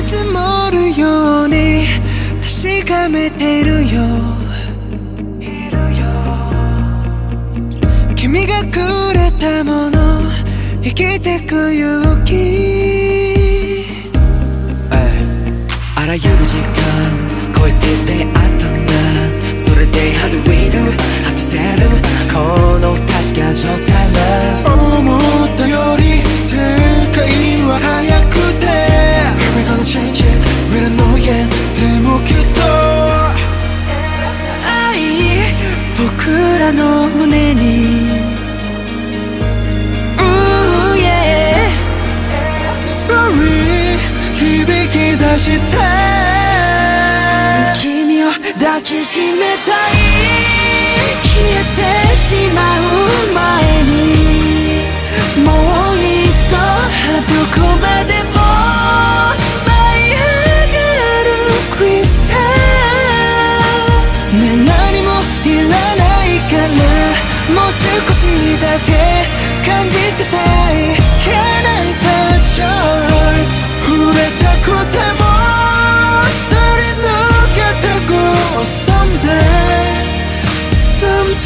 き積もるように確かめているよ。君がくれたもの、生きてく勇気。あらゆる時間超えて出会ったんだ。それで How do we do 果たせるこの確か状態は。思ったより世界は速くて We're gonna change it, we don't know yet でもきっと愛僕らの胸に Ooh yeah Sorry 響き出して君を抱きしめたい。消えてしまう前にもう一度どこまでも舞い上がるクリスタルね。何もいらないからもう少しだけ感じてたい。 Can I touch your heart 触れたくてもすり抜けてく Someday Someday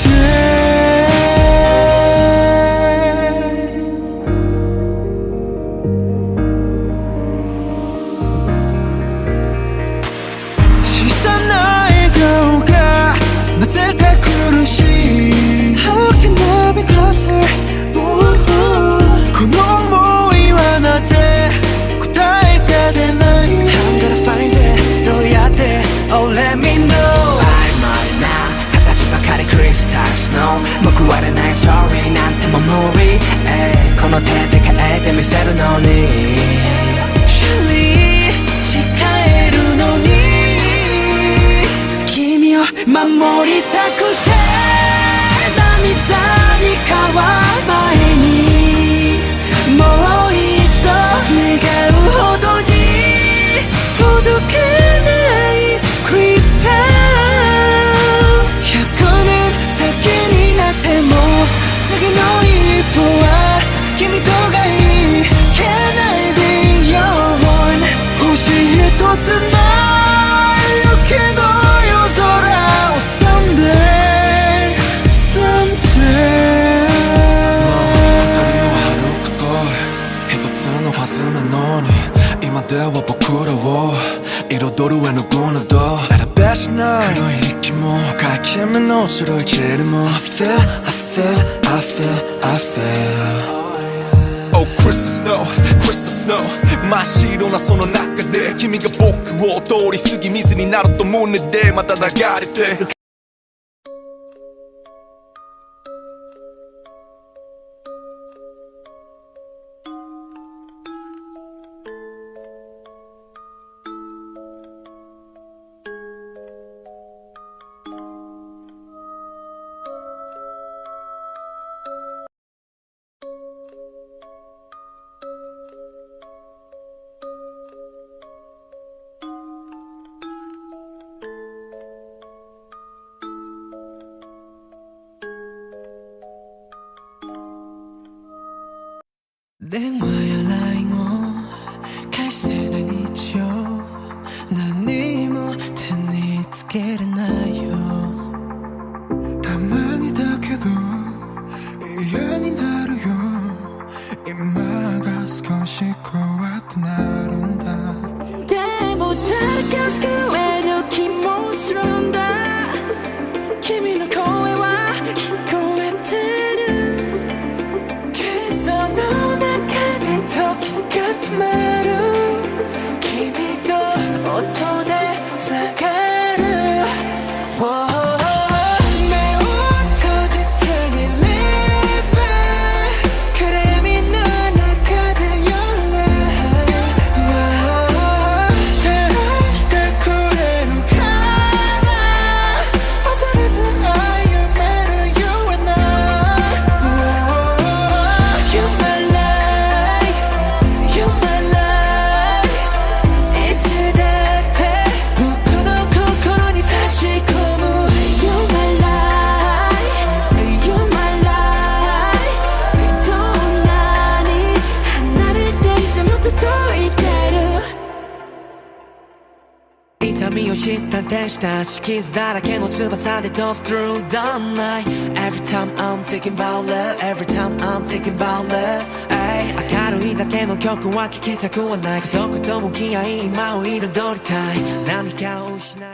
小さな笑顔がなぜか苦しい How can I be closer この想いはなぜ答えが出ない。 I'm gonna find it どうやって Oh let me know 曖昧な形ばかりクリスタルスノー報われないストーリーなんても無理、この手で変えてみせるのに Surely 誓えるのに君を守りたくて涙に変わる前にもう一度願うほどに届けないクリスタル。100年先になっても次の一歩は君とがいい。 Can I be your one 星一つの雪の夜空を Someday Someday 光を歩くと一つのはずなのに今では僕らを彩る絵の具など選べしない黒い息も深い君の白い塵も I feel, I feel, I feel, I feel Oh Crystal Snow, Crystal Snow 真っ白なその中で君が僕を通り過ぎ水になると胸でまた流れてる。電話や LINE を返せない日常何も手につけれないよ。たまにだけど嫌になるよ。今が少し怖くなるんだ。でも誰か救える気もするんだ。君の声は聞こえてる。時が止まる君と音でつながる、目を閉じてみれば暗闇の中で夜照らしてくした天使たち傷だらけの翼で飛ぶ through the night Every time I'm thinking about love Every time I'm thinking about love ay 明るいだけの曲は聴きたくはない孤独と向き合い今を彩りたい何かを失い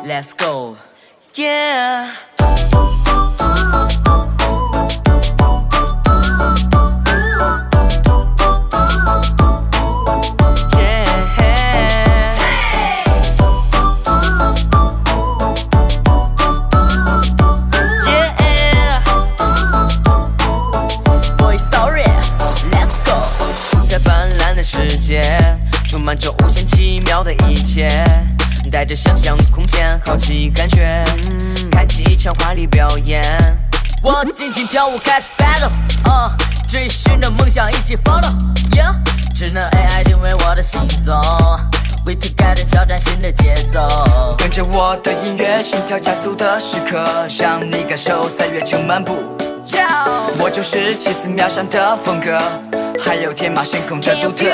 Let's go. Yeah Boy Story. Let's go. 在斑斓的世界，充满着无限奇妙的一切。带着想象空间，好奇感觉，开启一场华丽表演。我尽情跳舞，开始 battle，追寻着梦想，一起 follow。Yeah， 智能 AI 定位我的行踪 ，We together 挑战新的节奏。跟着我的音乐，心跳加速的时刻，让你感受在月球漫步。我就是奇思妙想的风格，还有天马行空的独特。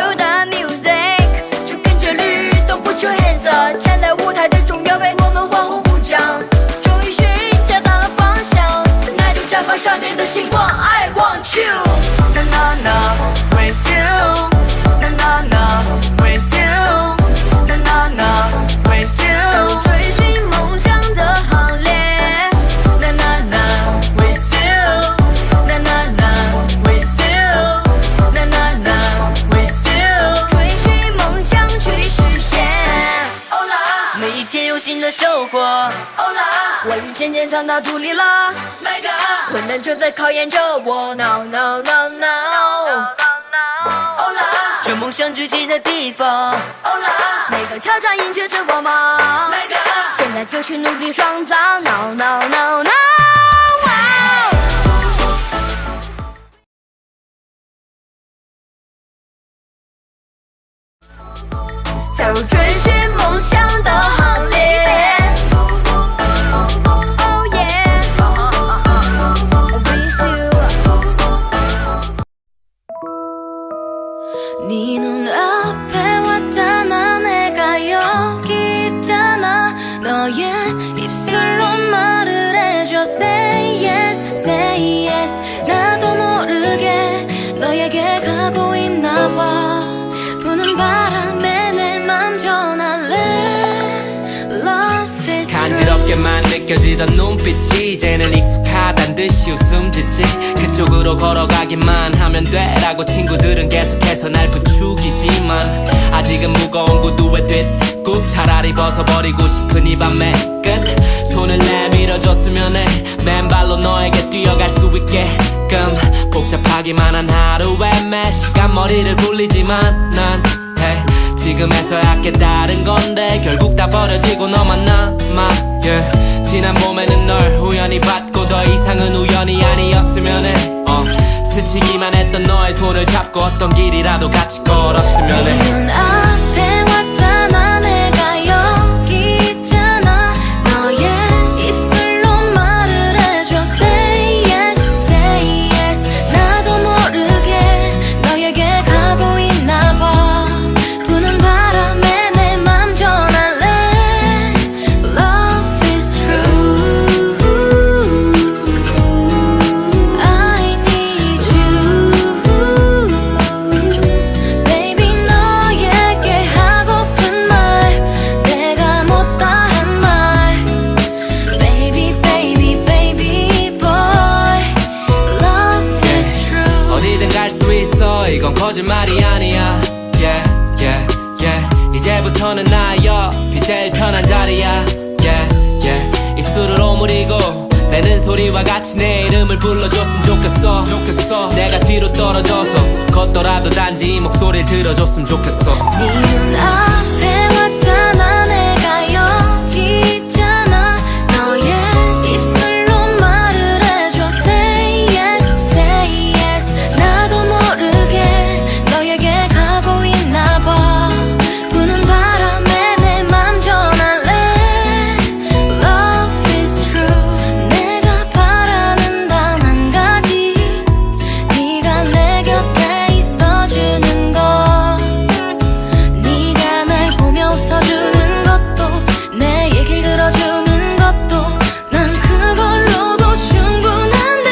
Put your hands up， 站在舞台的中央，为我们欢呼鼓掌。终于寻找到了方向，那就绽放少年的星光。I want you，na na na with you，na na na with you，na na na with you。追寻梦想的行列 ，na na na with you，na na na with you，na na na with you。追寻梦想去实现。每一天有新的收获，我已渐渐长到土里了。困难正在考验着我 ，No No No No。这梦想聚集的地方，每个挑战迎接着光芒。现在就去努力创造 ，No No No No。加入追寻梦想的行列。Oh yeah, with you。 네 눈앞에 왔잖아 내가 여기 있잖아 너의 입술로 말을 해줘 Say yes, say yes 나도 모르게 너에게 가고 있나봐 부는 바람에 내 맘 전할래 Love is 간지럽게만 느껴지던 눈빛이 이제는 익숙하단 듯이 웃음 짓지 그쪽으로 걸어가기만 하면 돼라고 친구들은 계속해서 날 부추기지만 아직은 무거운 구두에 뒷굽 차라리 벗어버리고 싶은 이 밤의 끝 손을 내밀어줬으면 해 맨발로 너에게 뛰어갈 수 있게끔 복잡하기만 한 하루에 매 시간 머리를 굴리지만 난 hey, 지금에서야 깨달은 건데 결국 다 버려지고 너만 남아 yeah. 지난 봄에는 널 우연히 봤고 더 이상은 우연이 아니었으면 해 스치기만 했던 너의 손을 잡고 어떤 길이라도 같이 걸었으면 해 눈앞에 왔잖아 내가 여기 있잖아 너의 입술로 말을 해줘 Say yes, say yes 나도 모르게 너에게 가고 있나봐 부는 바람에 내 맘 전할래 Love is true I need you Baby 너에게 갈 수 있어 이건 거짓말이 아니야 yeah yeah yeah 이제부터는 나의 옆이 제일 편한 자리야 yeah yeah 입술을 오므리고 내는 소리와 같이 내 이름을 불러줬으면 좋겠어 내가 뒤로 떨어져서 걷더라도 단지 이 목소리를 들어줬으면 좋겠어 네 눈앞에 왔잖아 내가 여기 있잖아 너의 입술로 말을 해줘 Say yes, say yes 나도 모르게 너에게 가고 있나봐 부는 바람에 내 맘 전할래 Love is true 내가 바라는 단 한 가지 네가 내 곁에 있어주는 것 네가 날 보며 웃어주는 것도 내 얘길 들어주는 것도 난 그걸로도 충분한데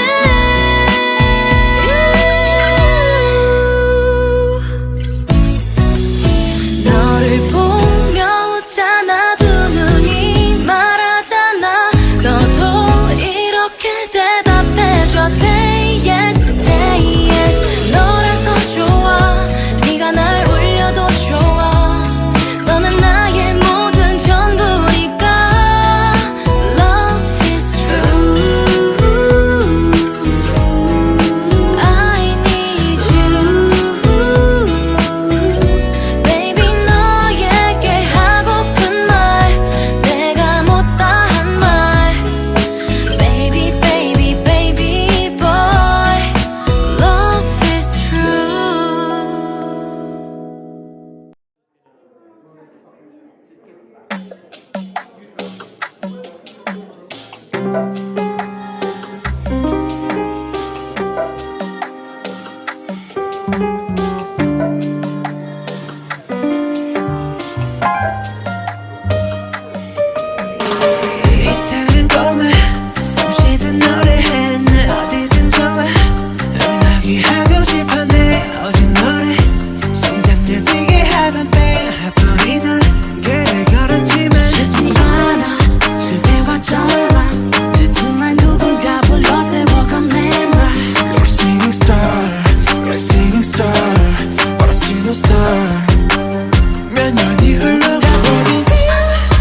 너를 보며 웃잖아 두 눈이 말하잖아 너도 이렇게 대답해줘 Say yes, say yes 너라서 좋아 네가 날 울려도 좋아 너는 나의 모든 전부니까 Love is true I need you Baby 너에게 하고픈 말 내가 못다 한 말 Baby baby baby boy Love is true 이상한 꿈에 숨쉬듯 노래해 나 어디든 좋아 음악이 하고 싶어 내 오직 노래 심장을 뛰게 하던 때 하뿐이던 길을 걸었지만 쉽지 않아 실패와 절망 듣지만 누군가 불러 세워간 내말 You're a singing star You're a singing star But I see no star 몇 년이 흘러가버린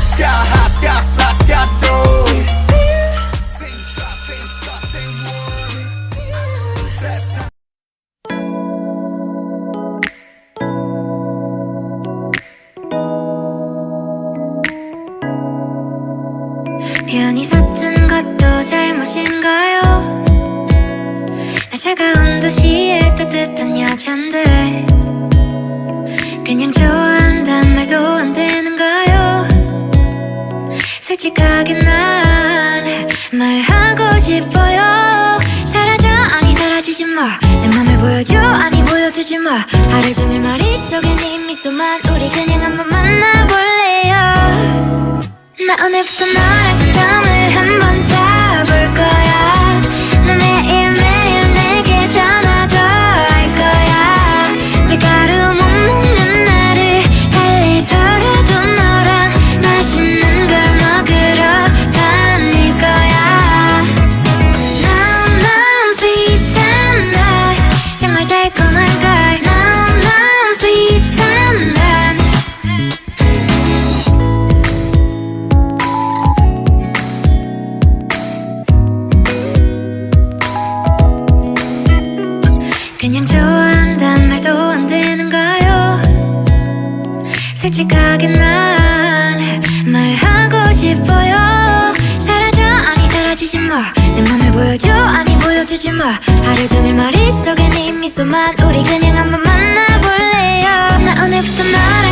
Sky high, sky fly, sky low Same star, same world 편히 섰던 것도 잘못인가요? 나 차가운 도시의 따뜻한 여잔데 그냥 좋아한단 말도 안 되는가요? 솔직하게 난 말하고 싶어요 사라져 아니 사라지지 마내 맘을 보여줘 아니 보여주지 마 하루 종일 머릿속에 네 미소만 우리 그냥 한번 만나볼래요 나 오늘부터 너랑 잠을 한번 자볼 거야 나 매일매일 내게 전화도 할 거야 밀가루 못 먹는 나를 달래서라도 너랑 맛있는 걸 먹으러 다닐 거야 Now now sweet and hot 정말 달콤한 걸 Now now sweet and hot 그냥 좋아한단 말도 안 되는가요? 솔직하게 난 말하고 싶어요 사라져 아니 사라지지 마내 맘을 보여줘 아니 보여주지 마 하루 종일 머릿속에 네 미소만 우리 그냥 한번 만나볼래요 나 오늘부터 너랑